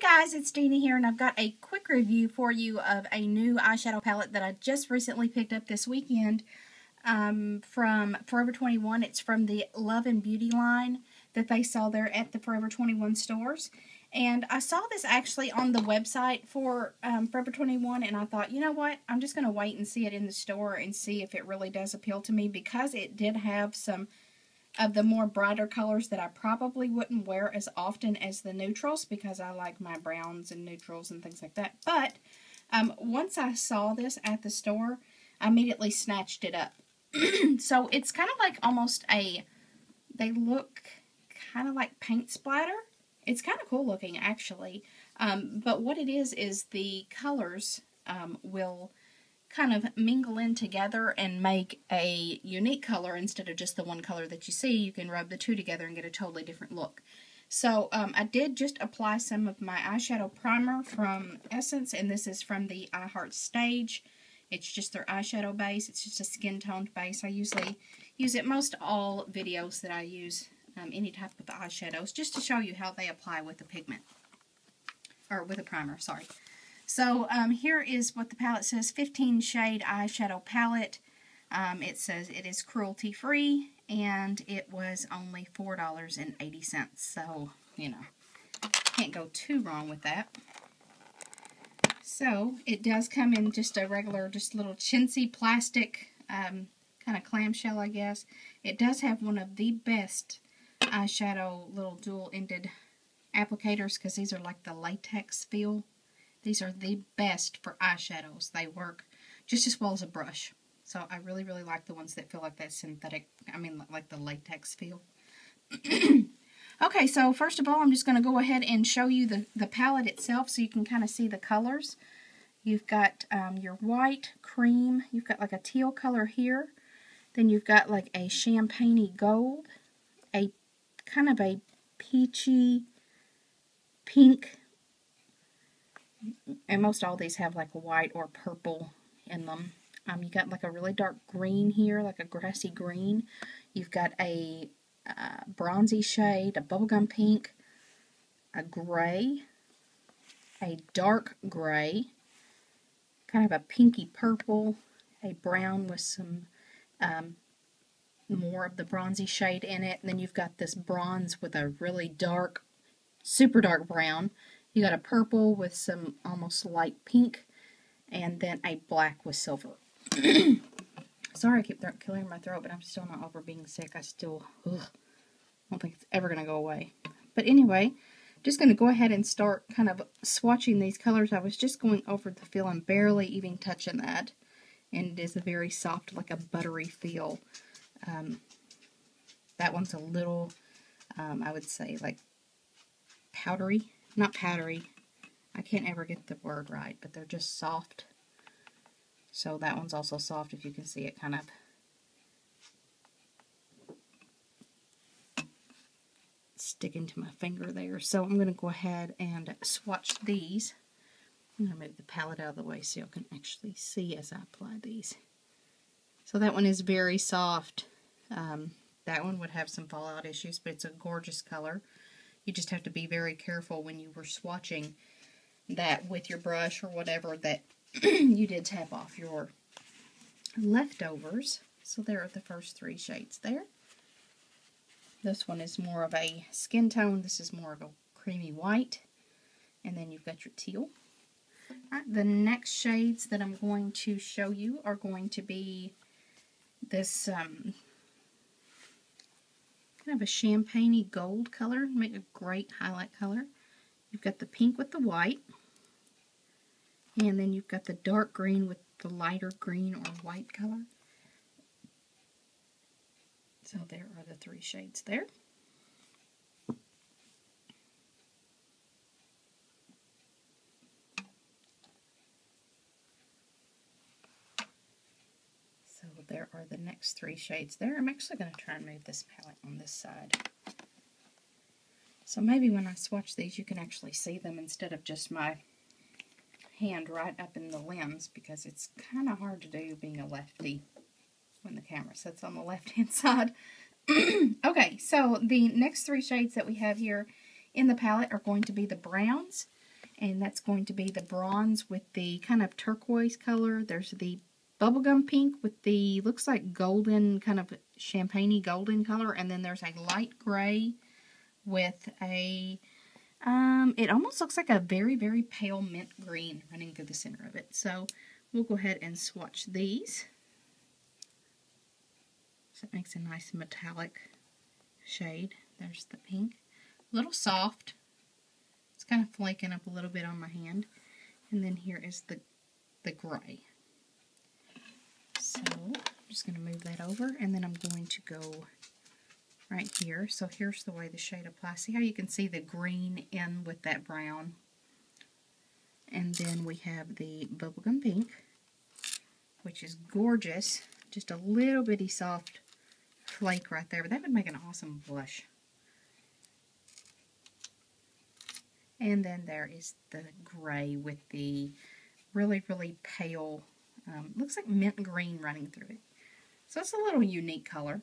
guys, it's Dina here, and I've got a quick review for you of a new eyeshadow palette that I just recently picked up this weekend from Forever 21. It's from the Love and Beauty line that they sell there at the Forever 21 stores. And I saw this actually on the website for Forever 21, and I thought, you know what, I'm just going to wait and see it in the store and see if it really does appeal to me, because it did have some of the more brighter colors that I probably wouldn't wear as often as the neutrals, because I like my browns and neutrals and things like that. But once I saw this at the store, I immediately snatched it up. So it's kind of like almost they look kind of like paint splatter. It's kind of cool looking, actually. But what it is the colors will kind of mingle in together and make a unique color instead of just the one color that you see. You can rub the two together and get a totally different look. So I did just apply some of my eyeshadow primer from Essence, and this is from the I Heart Stage. It's just their eyeshadow base. It's just a skin toned base. I usually use it most all videos that I use any type of eyeshadows, just to show you how they apply with the pigment, or with a primer, sorry. So here is what the palette says: 15 shade eyeshadow palette. It says it is cruelty free, and it was only $4.80. So, you know, can't go too wrong with that. So it does come in just a regular, just little chintzy plastic kind of clamshell, I guess. It does have one of the best eyeshadow little dual-ended applicators, because these are like the latex feel. These are the best for eyeshadows. They work just as well as a brush. So I really, really like the ones that feel like that synthetic, like the latex feel. Okay, so first of all, I'm just going to go ahead and show you the palette itself so you can kind of see the colors. You've got your white, cream, you've got like a teal color here. Then you've got like a champagne-y gold, a kind of a peachy pink, and most all these have like white or purple in them. You got like a really dark green here, like a grassy green. You've got a bronzy shade, a bubblegum pink, a gray, a dark gray, kind of a pinky purple, a brown with some more of the bronzy shade in it. And then you've got this bronze with a really dark, super dark brown. You got a purple with some almost light pink, and then a black with silver. Sorry, I keep clearing my throat, but I'm still not over being sick. I still don't think it's ever going to go away. But anyway, just going to go ahead and start kind of swatching these colors. I was just going over the feel and barely even touching that. And it is a very soft, like a buttery feel. That one's a little, I would say, like powdery. Not powdery. I can't ever get the word right, but they're just soft. So that one's also soft, if you can see it kind of sticking to my finger there. So I'm going to go ahead and swatch these. I'm going to move the palette out of the way so you can actually see as I apply these. So that one is very soft. That one would have some fallout issues, but it's a gorgeous color. You just have to be very careful when you were swatching that with your brush or whatever, that you did tap off your leftovers. So there are the first three shades there. This one is more of a skin tone. This is more of a creamy white. And then you've got your teal. Alright, the next shades that I'm going to show you are going to be this kind of a champagne-y gold color. Make a great highlight color. You've got the pink with the white. And then you've got the dark green with the lighter green or white color. So there are the three shades there. So there are the next three shades there. I'm actually going to try and move this palette on this side. So maybe when I swatch these, you can actually see them instead of just my hand right up in the lens, because it's kind of hard to do being a lefty when the camera sits on the left-hand side. Okay, so the next three shades that we have here in the palette are going to be the browns. And that's going to be the bronze with the kind of turquoise color. There's the bubblegum pink with the, looks like golden, kind of champagne-y golden color. And then there's a light gray with a, it almost looks like a very, very pale mint green running through the center of it. So we'll go ahead and swatch these. So it makes a nice metallic shade. There's the pink. A little soft. It's kind of flaking up a little bit on my hand. And then here is the gray. So I'm just going to move that over, and then I'm going to go right here. So here's the way the shade applies. See how you can see the green in with that brown? And then we have the bubblegum pink, which is gorgeous. Just a little bitty soft flake right there, but that would make an awesome blush. And then there is the gray with the really, really pale, looks like mint green running through it. So it's a little unique color.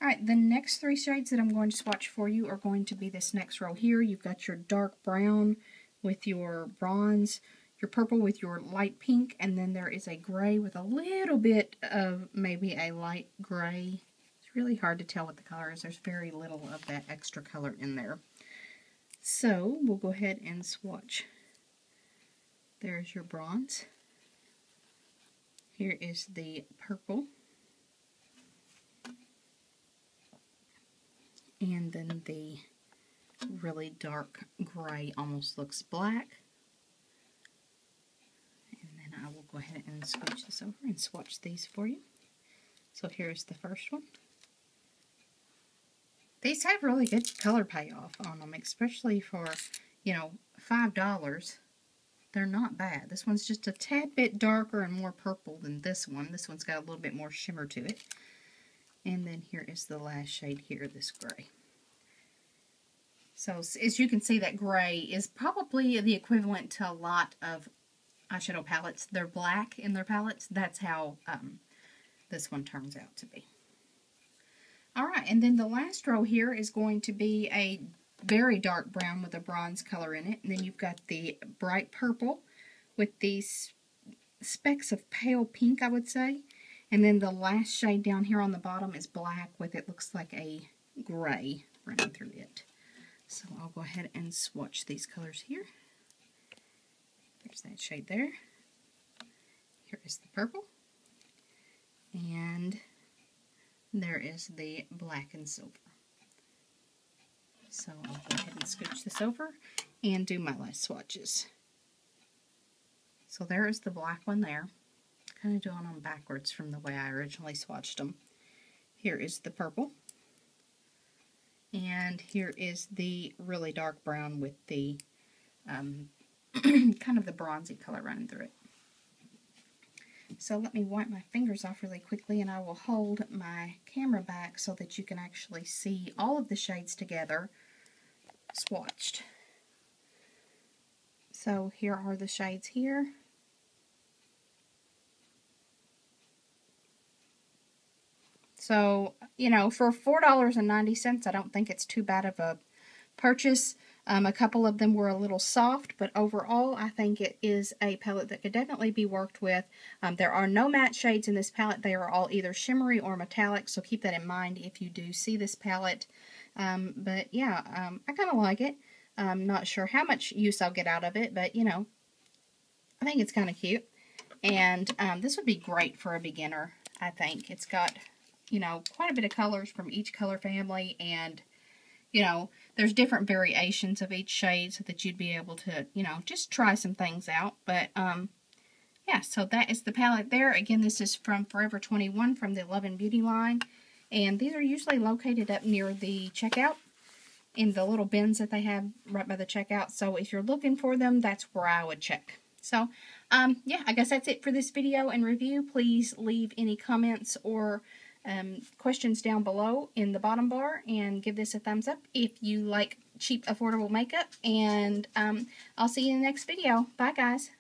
Alright, the next three shades that I'm going to swatch for you are going to be this next row here. You've got your dark brown with your bronze, your purple with your light pink, and then there is a gray with a little bit of maybe a light gray. It's really hard to tell what the color is. There's very little of that extra color in there. So we'll go ahead and swatch. There's your bronze. Here is the purple. And then the really dark gray almost looks black. And then I will go ahead and scooch this over and swatch these for you. So here's the first one. These have really good color payoff on them, especially for, you know, $5. They're not bad. This one's just a tad bit darker and more purple than this one. This one's got a little bit more shimmer to it. And then here is the last shade here, this gray. So as you can see, that gray is probably the equivalent to a lot of eyeshadow palettes. They're black in their palettes. That's how this one turns out to be. Alright, and then the last row here is going to be a very dark brown with a bronze color in it. And then you've got the bright purple with these specks of pale pink, I would say. And then the last shade down here on the bottom is black with it looks like a gray running through it. So I'll go ahead and swatch these colors here. There's that shade there. Here is the purple. And there is the black and silver. So I'll go ahead and scooch this over and do my last swatches. So there is the black one there. Kind of doing them backwards from the way I originally swatched them. Here is the purple. And here is the really dark brown with the kind of the bronzy color running through it. So let me wipe my fingers off really quickly, and I will hold my camera back so that you can actually see all of the shades together swatched. So here are the shades here. So, you know, for $4.90, I don't think it's too bad of a purchase. A couple of them were a little soft, but overall I think it is a palette that could definitely be worked with. There are no matte shades in this palette. They are all either shimmery or metallic, so keep that in mind if you do see this palette. But yeah, I kind of like it. I'm not sure how much use I'll get out of it, but you know, I think it's kind of cute. And this would be great for a beginner, I think. It's got, you know, quite a bit of colors from each color family, and you know, there's different variations of each shade so that you'd be able to, you know, just try some things out. But, yeah, so that is the palette there. Again, this is from Forever 21 from the Love and Beauty line. And these are usually located up near the checkout in the little bins that they have right by the checkout. So if you're looking for them, that's where I would check. So, yeah, I guess that's it for this video and review. Please leave any comments or questions down below in the bottom bar, and give this a thumbs up if you like cheap, affordable makeup. And I'll see you in the next video. Bye, guys.